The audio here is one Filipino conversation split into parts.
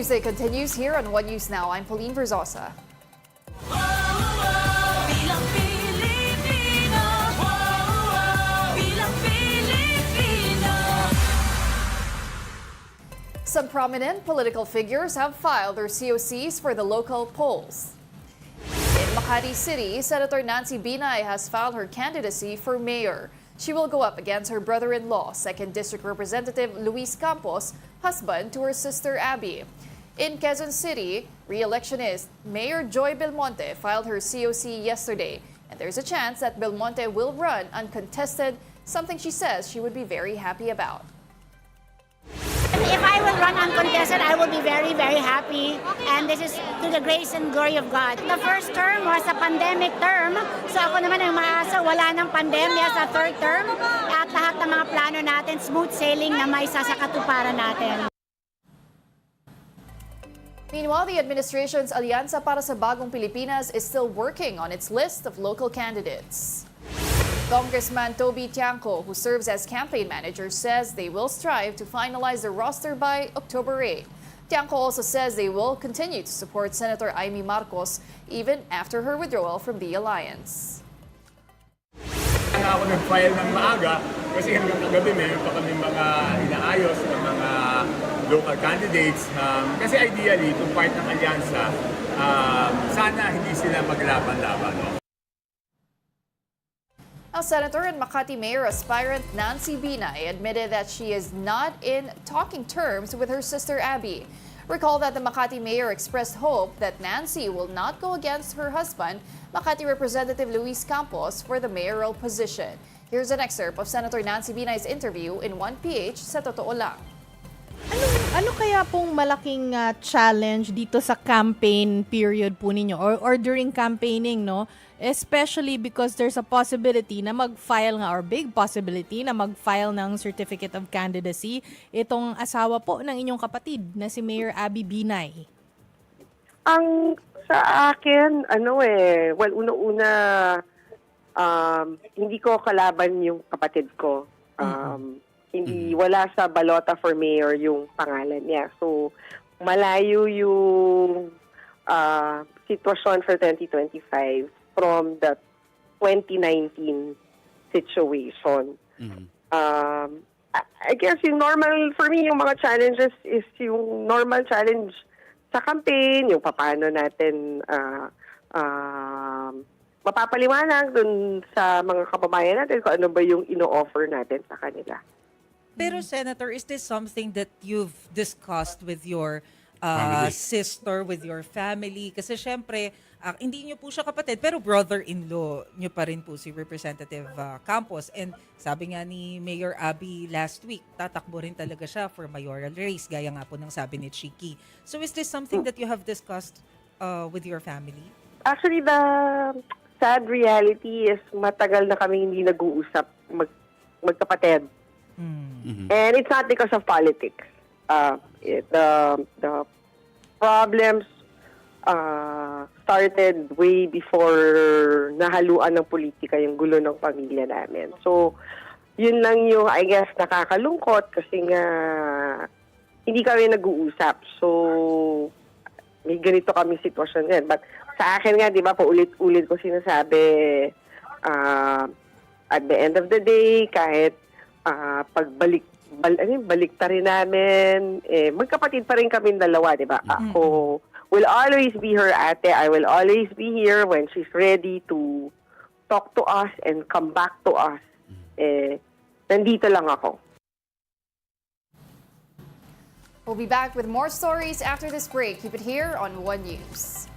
Tuesday continues here on One News Now. I'm Pauline Verzosa. Bilang Pilipino, bilang Pilipino. Some prominent political figures have filed their COCs for the local polls. In Makati City, Senator Nancy Binay has filed her candidacy for mayor. She will go up against her brother-in-law, 2nd District Representative Luis Campos, husband to her sister Abby. In Quezon City, re-electionist Mayor Joy Belmonte filed her COC yesterday, and there's a chance that Belmonte will run uncontested, something she says she would be very happy about. If I will run uncontested, I will be very, very happy. And this is to the grace and glory of God. The first term was a pandemic term. So ako naman ang maasa, wala ng pandemya sa third term. At lahat ng mga plano natin, smooth sailing na may sasakatuparan natin. Meanwhile, the administration's Alianza para sa Bagong Pilipinas is still working on its list of local candidates. Congressman Toby Tiangco, who serves as campaign manager, says they will strive to finalize the roster by October 8. Tiangco also says they will continue to support Senator Amy Marcos even after her withdrawal from the alliance. Kaya ako nag-file ng maaga kasi hanggang kagabi meron pa kami mga inaayos ng mga local candidates. Kasi ideally, kung part ng alyansa, sana hindi sila maglaban-laban. No? Now, Senator and Makati Mayor aspirant Nancy Binay admitted that she is not in talking terms with her sister Abby. Recall that the Makati Mayor expressed hope that Nancy will not go against her husband, Makati Representative Luis Campos, for the mayoral position. Here's an excerpt of Senator Nancy Binay's interview in 1PH sa Totoo Lang. Ano kaya pong malaking challenge dito sa campaign period po ninyo or during campaigning, no? Especially because there's a possibility na mag-file nga or big possibility na mag-file ng certificate of candidacy itong asawa po ng inyong kapatid na si Mayor Abby Binay. Ang sa akin, unang-una, hindi ko kalaban yung kapatid ko. Wala sa balota for mayor yung pangalan niya. So, malayo yung sitwasyon for 2025 from the 2019 situation. I guess yung normal, for me, yung mga challenges is yung normal challenge sa campaign, yung paano natin mapapaliwanag dun sa mga kababayan natin kung ano ba yung ino-offer natin sa kanila. Pero Senator, is this something that you've discussed with your sister, with your family? Kasi syempre, hindi niyo po siya kapatid, pero brother-in-law niyo pa rin po si Representative Campos. And sabi nga ni Mayor Abby last week, tatakbo rin talaga siya for mayoral race, gaya nga po ng sabi ni Chiki. So is this something that you have discussed with your family? Actually, the sad reality is matagal na kami hindi nag-uusap magkapatid. And it's not because of politics. The problems started way before nahaluan ng politika yung gulo ng pamilya namin. So, yun lang yung, I guess, nakakalungkot kasi nga hindi kami nag-uusap. So, may ganito kami sitwasyon din. But sa akin nga, di ba, paulit-ulit ko sinasabi, at the end of the day, kahit baliktarin namin, magkapatid pa rin kami dalawa, di ba? Ako will always be her ate. I will always be here when she's ready to talk to us and come back to us. Nandito lang ako. We'll be back with more stories after this break. Keep it here on One News.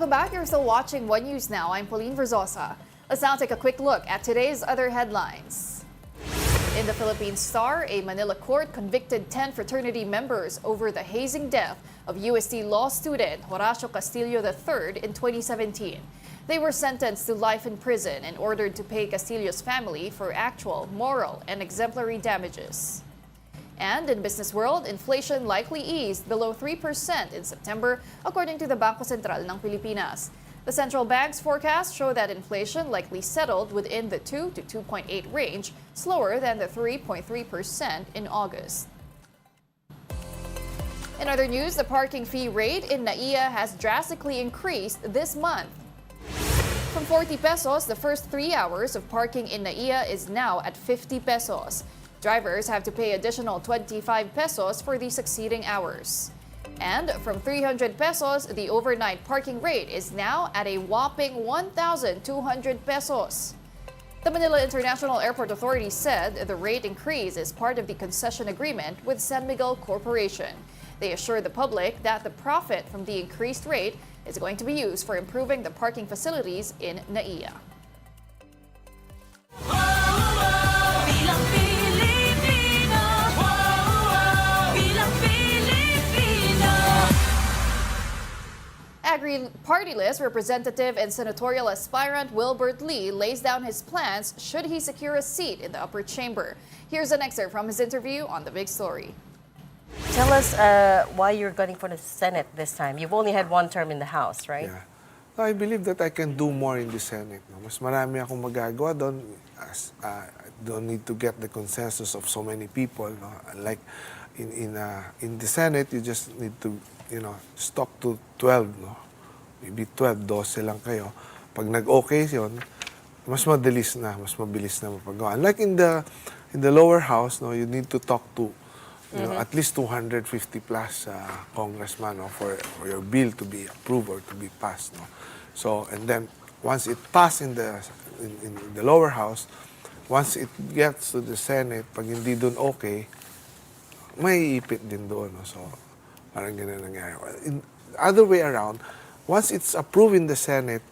Welcome back. You're still watching One News Now. I'm Pauline Verzosa. Let's now take a quick look at today's other headlines. In the Philippine Star, a Manila court convicted 10 fraternity members over the hazing death of UST law student Horacio Castillo III in 2017. They were sentenced to life in prison and ordered to pay Castillo's family for actual, moral, and exemplary damages. And in business world, inflation likely eased below 3% in September, according to the Bangko Sentral ng Pilipinas. The central bank's forecasts show that inflation likely settled within the 2 to 2.8 range, slower than the 3.3% in August. In other news, the parking fee rate in NAIA has drastically increased this month. From 40 pesos, the first 3 hours of parking in NAIA is now at 50 pesos. Drivers have to pay additional 25 pesos for the succeeding hours. And from 300 pesos, the overnight parking rate is now at a whopping 1,200 pesos. The Manila International Airport Authority said the rate increase is part of the concession agreement with San Miguel Corporation. They assured the public that the profit from the increased rate is going to be used for improving the parking facilities in NAIA. Bilang Pilipino, bilang Pilipino. Agri Party List representative and senatorial aspirant Wilbert Lee lays down his plans should he secure a seat in the upper chamber. Here's an excerpt from his interview on The Big Story. Tell us why you're gunning for the Senate this time. You've only had one term in the House, right? Yeah. No, I believe that I can do more in the Senate. No? Mas marami akong magagawa doon. I don't need to get the consensus of so many people. No? Like in the Senate, you just need to, stop to 12. No? Maybe 12, 12 lang kayo. Pag nag-okay yun, mas mabilis na mapagawa. Like in the lower house, no, you need to talk to at least 250 plus congressman, no, for your bill to be approved or to be passed. No? So, and then once it passes in the lower house, once it gets to the Senate, pag hindi dun okay, may ipit din doon. No? So, parang ganun nangyari. In other way around, once it's approved in the Senate,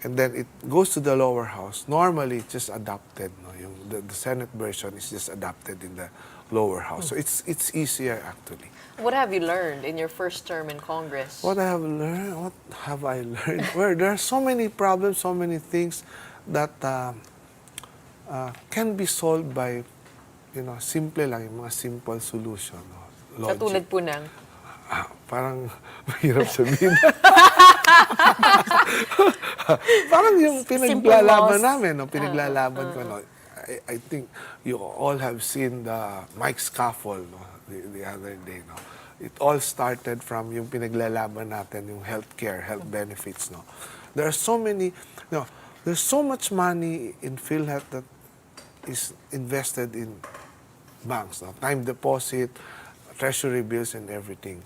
and then it goes to the lower house, normally it's just adopted. No? The Senate version is just adopted in the lower house. So it's easier actually. What have you learned in your first term in Congress? What have I learned? Well, there are so many problems, so many things that can be solved by, simple lang, yung mga simple solution. No? Katulad po ng? Parang mahirap sabihin. Parang yung pinaglalaban namin, no? Pinaglalaban ko, no? I think you all have seen the Mike scaffold, no? the other day. No? It all started from yung pinaglalaban natin, yung healthcare, health benefits. No? There are so many, there's so much money in PhilHealth that is invested in banks, no? Time deposit, treasury bills, and everything.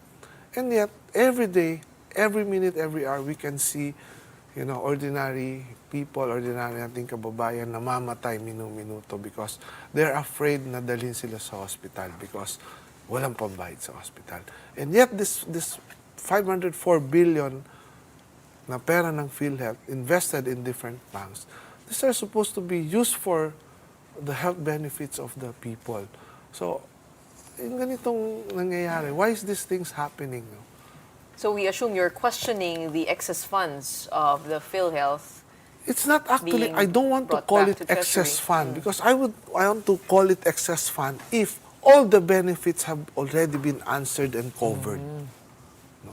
And yet, every day, every minute, every hour, we can see, ordinary people, ordinary nating kababayan namamatay minuto because they're afraid na dalhin sila sa hospital because walang pambayad sa hospital. And yet, this 504 billion na pera ng PhilHealth invested in different banks, these are supposed to be used for the health benefits of the people. So, yung ganitong nangyayari, why is these things happening? No? So we assume you're questioning the excess funds of the PhilHealth. It's not actually, being I don't want to brought call back it to excess Treasury. fund because I want to call it excess fund if all the benefits have already been answered and covered. No?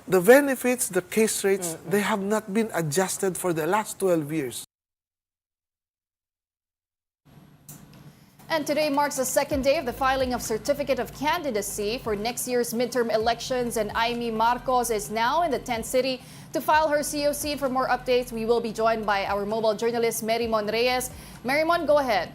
The benefits, the case rates, they have not been adjusted for the last 12 years. And today marks the second day of the filing of Certificate of Candidacy for next year's midterm elections, and Amy Marcos is now in the 10th city to file her COC. For more updates, we will be joined by our mobile journalist, Merymon Reyes. Merymon, go ahead.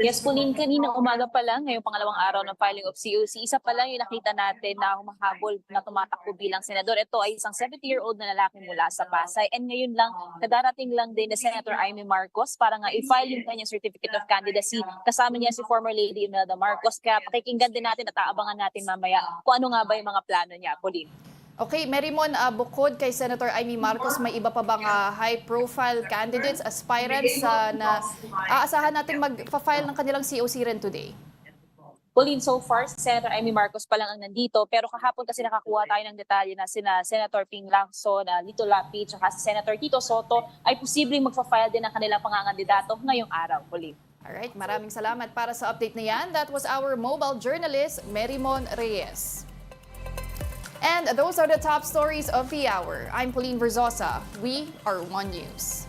Yes, Pauline, kanina umaga pa lang, ngayong pangalawang araw ng filing of COC, isa pa lang yung nakita natin na humahabol na tumatakbo bilang senador. Ito ay isang 70-year-old na lalaki mula sa Pasay. And ngayon lang, nadarating lang din na Senator Amy Marcos para nga i-file yung kanyang Certificate of Candidacy. Kasama niya si former Lady Imelda Marcos. Kaya pakikinggan din natin at aabangan natin mamaya kung ano nga ba yung mga plano niya, Pauline. Okay, Merimon, bukod kay Senator Amy Marcos, may iba pa bang high-profile candidates, aspirants na aasahan natin mag-file ng kanilang COC rin today? Pauline, so far, si Senator Amy Marcos pa lang ang nandito, pero kahapon kasi nakakuha tayo ng detalye na sina Senator Ping Lacson, Lito Lapid, at si Senator Tito Soto ay posibleng magfa-file din ng kanilang pangangandidato ngayong araw, Pauline. Alright, maraming salamat para sa update na yan. That was our mobile journalist, Merimon Reyes. And those are the top stories of the hour. I'm Pauline Verzosa. We are One News.